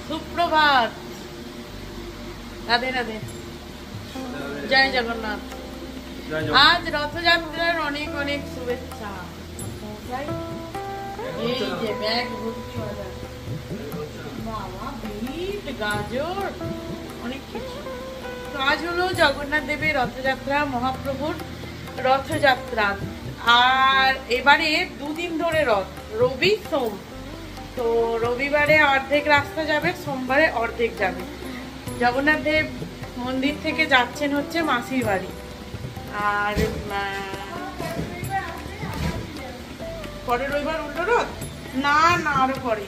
সুপ্রভাত, রাধে রাধে, জয় জগন্নাথ। আজ রথযাত্রার অনেক অনেক শুভেচ্ছা। এই যে ব্যাগ ভর্তি বাজার, বাবা বিট, গাজর, অনেক কিছু। আজ হলো জগন্নাথ দেবের রথযাত্রা, মহাপ্রভুর রথযাত্রা। আর এবারে দুদিন ধরে রথ, রবি সোম। তো রবিবারে অর্ধেক রাস্তা যাবে, সোমবারে অর্ধেক যাবে। জগন্নাথ দেব মন্দির থেকে যাচ্ছেন হচ্ছে মাসির বাড়ি। আর পরের রবিবার উল্টো রথ, না না আরো পরে,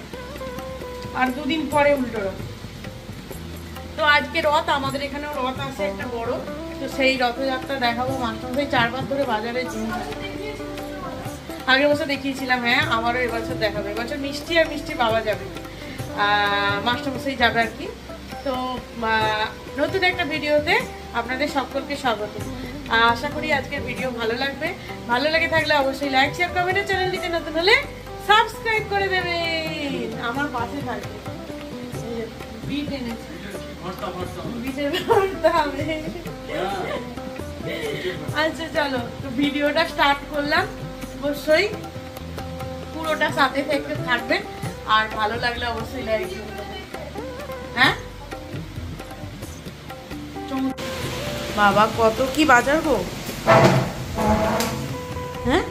আর দুদিন পরে উল্টো রথ। তো আজকে রথ, আমাদের এখানেও রথ আছে একটা বড়, তো সেই রথযাত্রা দেখাবো। মাস্টারমশাই 4 বার ধরে বাজারে জিনিস আগের বছর দেখিয়েছিলাম, হ্যাঁ আবারও এবছর দেখাবো। এবছর মিষ্টি আর মিষ্টি পাওয়া যাবে, মাস্টারমশাই যাবে আর কি। তো নতুন একটা ভিডিওতে আপনাদের সকলকে স্বাগত। আশা করি আজকের ভিডিও ভালো লাগবে। ভালো লেগে থাকলে অবশ্যই লাইক, শেয়ার, কমেন্ট, চ্যানেলটিতে নতুন হলে সাবস্ক্রাইব করে দেবেন। আমার পাশে থাকবে। বিট এনেছি, বিটের ভর্তা হবে। আচ্ছা চলো, তো ভিডিওটা স্টার্ট করলাম। অবশ্যই পুরোটা সাথে থেকে থাকবেন, আর ভালো লাগলে অবশ্যই লাইক করবেন। হ্যাঁ বাবা, কত কি বাজার গো। হ্যাঁ,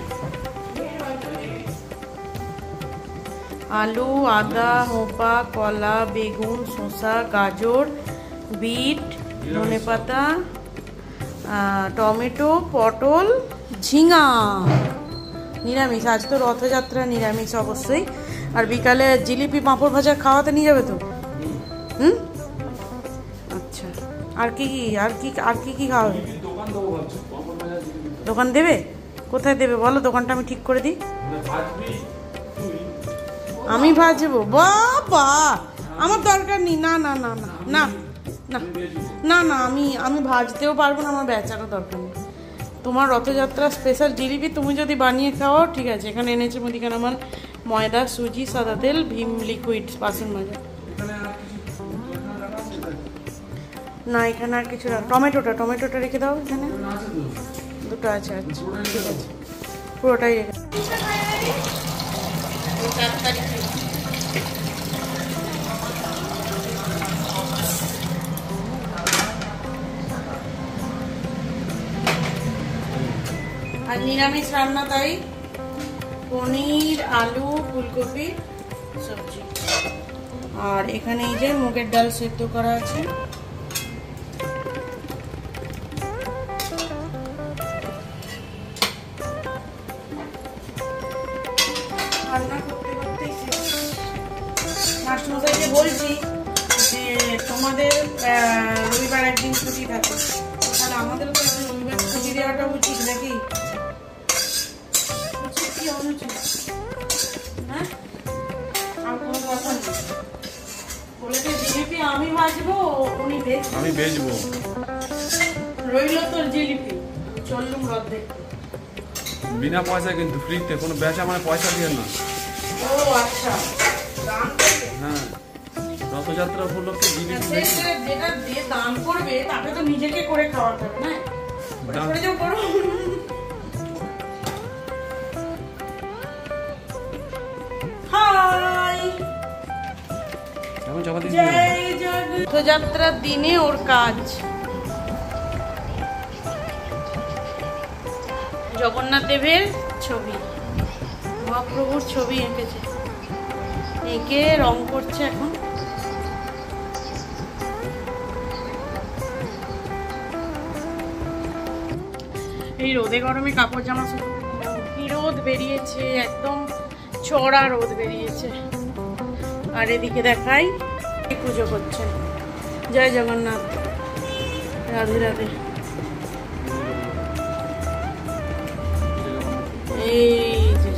আলু, আদা, হোপা, কলা, বেগুন, শসা, গাজর, বিট, ধনেপাতা, টমেটো, পটল, ঝিঙা। নিরামিষ, আজ তো রথযাত্রা, নিরামিষ অবশ্যই। আর বিকালে জিলিপি, পাঁপড় ভাজা খাওয়াতে নিয়ে যাবে তো? আচ্ছা, আর কি কি খাওয়াবে? দোকান দেবে? কোথায় দেবে বলো, দোকানটা আমি ঠিক করে দিই। আমি ভাজবো? বাবা, আমার দরকার নেই। না না না না না না না না, আমি ভাজতেও পারবো না, আমার বেচারও দরকার নেই। তোমার রথযাত্রা স্পেশাল জিলিপি তুমি যদি বানিয়ে খাওয়াও ঠিক আছে। এখানে এনেছে মুদিখানা মাল, ময়দা, সুজি, সাদা তেল, ভীম লিকুইড, বাসন মাজা। না এখানে আর কিছু না। টমেটোটা রেখে দাও, এখানে দুটো আছে। আচ্ছা ঠিক আছে, পুরোটাই রেখে। আর নিরামিষ রান্না, তাই পনির, আলু, ফুলকপি সবজি। আর এখানে এই যে মুগের ডাল সেদ্ধ করা আছে। রান্না করতে করতেই মাস্টারমশাইকে বলছি যে তোমাদের রবিবার একদিন ছুটি থাকে, তাহলে আমাদেরও তো রবিবার ছুটি দেওয়াটা উচিত নাকি? হ্যাঁ, আর কোনো কথা নেই। বলেছে জিলিপি আমি ভাজবো, আমি বেচবো। রইল তোর জিলিপি। চললুম রথ দেখতে, বিনা পয়সা কিন্তু, ফ্রিতে, কোনো বেচা মানে পয়সা দিয়ে না। ও আচ্ছা, হ্যাঁ রথযাত্রা উপলক্ষে জিলিপি যেটা দিয়ে দান করবে তাকে তো নিজেকে করে খাওয়াতে হবে না? রথযাত্রার দিনে ওর কাজ। জগন্নাথ দেবের ছবি, মহাপ্রভুর ছবি এঁকেছে, এঁকে রং করছে এখন। এই রোদে গরমে কাপড় জামা কি রোদ বেরিয়েছে, একদম চড়া রোদ বেরিয়েছে। আর এদিকে দেখাই পুজো করছেন। জয় জগন্নাথ, রাধে রাধে। এই যে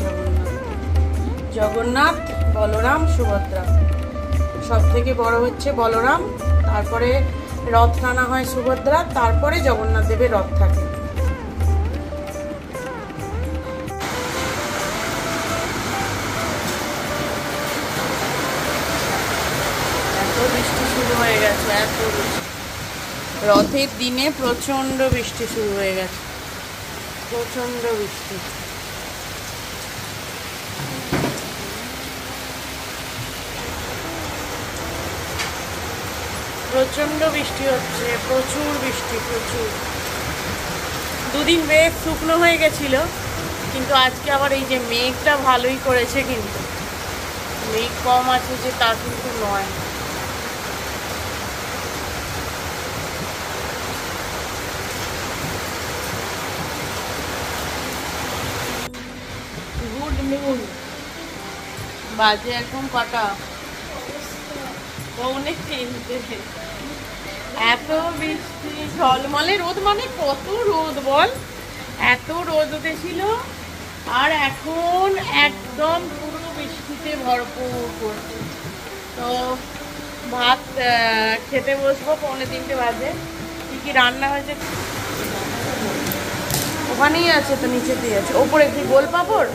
জগন্নাথ, বলরাম, সুভদ্রা। সব থেকে বড় হচ্ছে বলরাম, তারপরে রথ টানা হয় সুভদ্রা, তারপরে জগন্নাথ দেবের রথ থাকে। শুরু হয়ে গেছে, এত বৃষ্টি। রথের দিনে প্রচণ্ড বৃষ্টি শুরু হয়ে গেছে, প্রচণ্ড বৃষ্টি। প্রচণ্ড বৃষ্টি হচ্ছে, প্রচুর বৃষ্টি, প্রচুর। দুদিন বেশ শুকনো হয়ে গেছিল, কিন্তু আজকে আবার এই যে মেঘটা ভালোই করেছে, কিন্তু মেঘ কম আছে যে তা কিন্তু নয়। গুড মুন, বাজে এখন কটা? অনেক চিনতে। এত বৃষ্টি, ঝলমলে রোদ, মানে কত রোদ বল, এত রোদ উঠেছিল, আর এখন একদম পুরো বৃষ্টিতে ভরপুর করছে। তো ভাত খেতে বসবো, 2:45 বাজে। কি কি রান্না হয়েছে ওখানেই আছে, তো নিচেতেই আছে। ওপরে কি গোল পাপড়,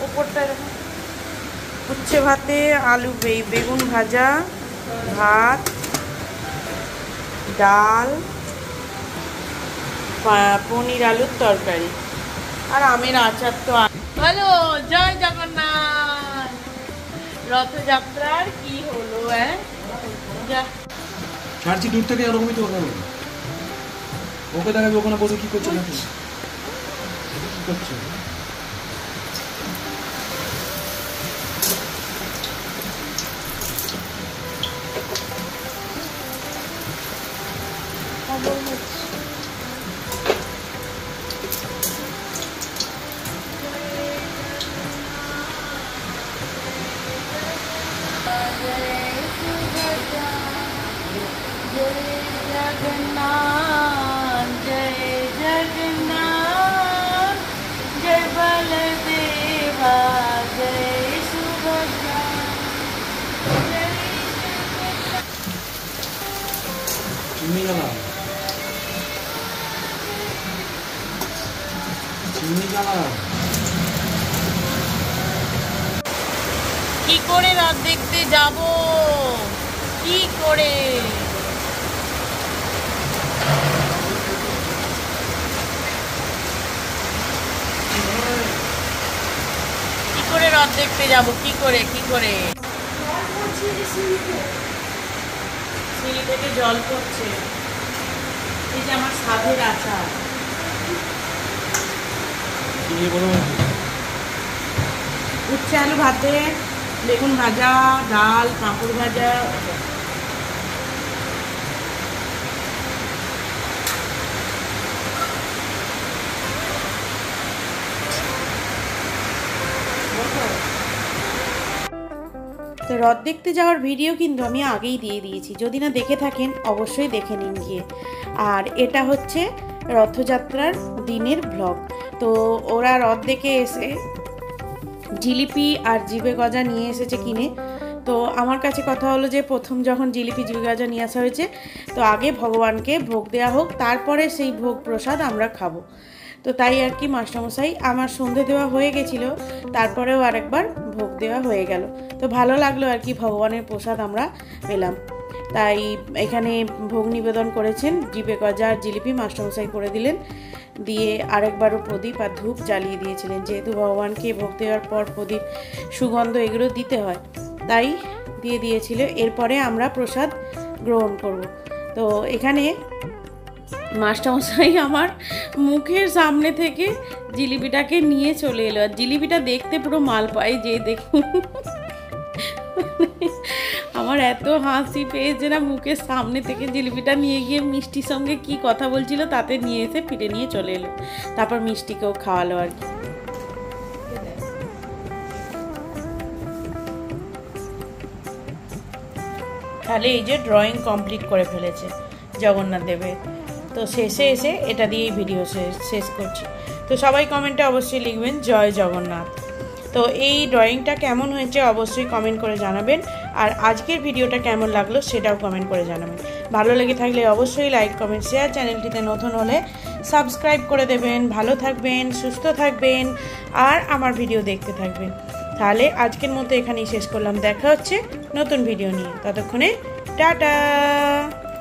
ওপরটা এরকম। উচ্ছে ভাতে আলু বেগুন ভাজা, ভাত, ডাল, পনির আলুর তরকারি, আর আমের আচার। তো হ্যালো, জয় জগন্নাথ। রথযাত্রার কি হলো? ছাড়ছি দূর থেকে, ওরকমই তো ওখানে ওকে দেখাবি, ওখানে বসে কি করছে, দেখো কি করছে। जगन्नाथ जय जगन्नाथ, जय बलदेवा जय सुभद्रा। চিনি জ্বালা, চিনি জ্বালা। কি করে রাত দেখতে যাব, কি করে? রথ দেখতে যাব কি করে, কি করে? সিঁড়ি থেকে জল পড়ছে। এই যে আমার সাধের আচার, উচ্ছে আলু ভাতে, বেগুন ভাজা, ডাল, পাঁপড় ভাজা। তো রথ দেখতে যাওয়ার ভিডিও কিন্তু আমি আগেই দিয়ে দিয়েছি, যদি না দেখে থাকেন অবশ্যই দেখে নিন গিয়ে। আর এটা হচ্ছে রথযাত্রার দিনের ব্লগ। তো ওরা রথ দেখে এসে জিলিপি আর জিবে গজা নিয়ে এসেছে কিনে। তো আমার কাছে কথা হলো যে প্রথম যখন জিলিপি জিবে গজা নিয়ে আসা হয়েছে, তো আগে ভগবানকে ভোগ দেওয়া হোক, তারপরে সেই ভোগ প্রসাদ আমরা খাবো। তো তাই আর কি মাস্টারমশাই, আমার সন্ধে দেওয়া হয়ে গেছিলো, তারপরেও আরেকবার ভোগ দেওয়া হয়ে গেল। তো ভালো লাগলো আর কি, ভগবানের প্রসাদ আমরা পেলাম। তাই এখানে ভোগ নিবেদন করেছেন, জিবে গজা আর জিলিপি মাস্টারমশাই করে দিলেন, দিয়ে আরেকবারও প্রদীপ আর ধূপ জ্বালিয়ে দিয়েছিলেন। যেহেতু ভগবানকে ভোগ দেওয়ার পর প্রদীপ, সুগন্ধ এগুলো দিতে হয়, তাই দিয়ে দিয়েছিল। এরপরে আমরা প্রসাদ গ্রহণ করব। তো এখানে মাস্টারমশাই আমার মুখের সামনে থেকে জিলিপিটাকে নিয়ে চলে এলো, আর জিলিপিটা দেখতে পুরো মালপাই, যে দেখুন আমার এত হাসি পেয়েছে না, মুখের সামনে থেকে জিলিপিটা নিয়ে গিয়ে মিষ্টির সঙ্গে কি কথা বলছিল তাতে নিয়ে এসে ফিরে নিয়ে চলে এলো। তারপর মিষ্টিকেও খাওয়ালো আর কি। তাহলে এই যে ড্রয়িং কমপ্লিট করে ফেলেছে জগন্নাথ দেবের। তো শেষে এসে এটা দিয়েই ভিডিও শেষ করছি। তো সবাই কমেন্টে অবশ্যই লিখবেন জয় জগন্নাথ। তো এই ড্রয়িংটা কেমন হয়েছে অবশ্যই কমেন্ট করে জানাবেন, আর আজকের ভিডিওটা কেমন লাগলো সেটাও কমেন্ট করে জানাবেন। ভালো লেগে থাকলে অবশ্যই লাইক কমেন্ট শেয়ার, চ্যানেলটিতে নতুন হলে সাবস্ক্রাইব করে দেবেন। ভালো থাকবেন, সুস্থ থাকবেন, আর আমার ভিডিও দেখতে থাকবেন। তাহলে আজকের মতো এখানেই শেষ করলাম, দেখা হচ্ছে নতুন ভিডিও নিয়ে। ততক্ষণে টাটা।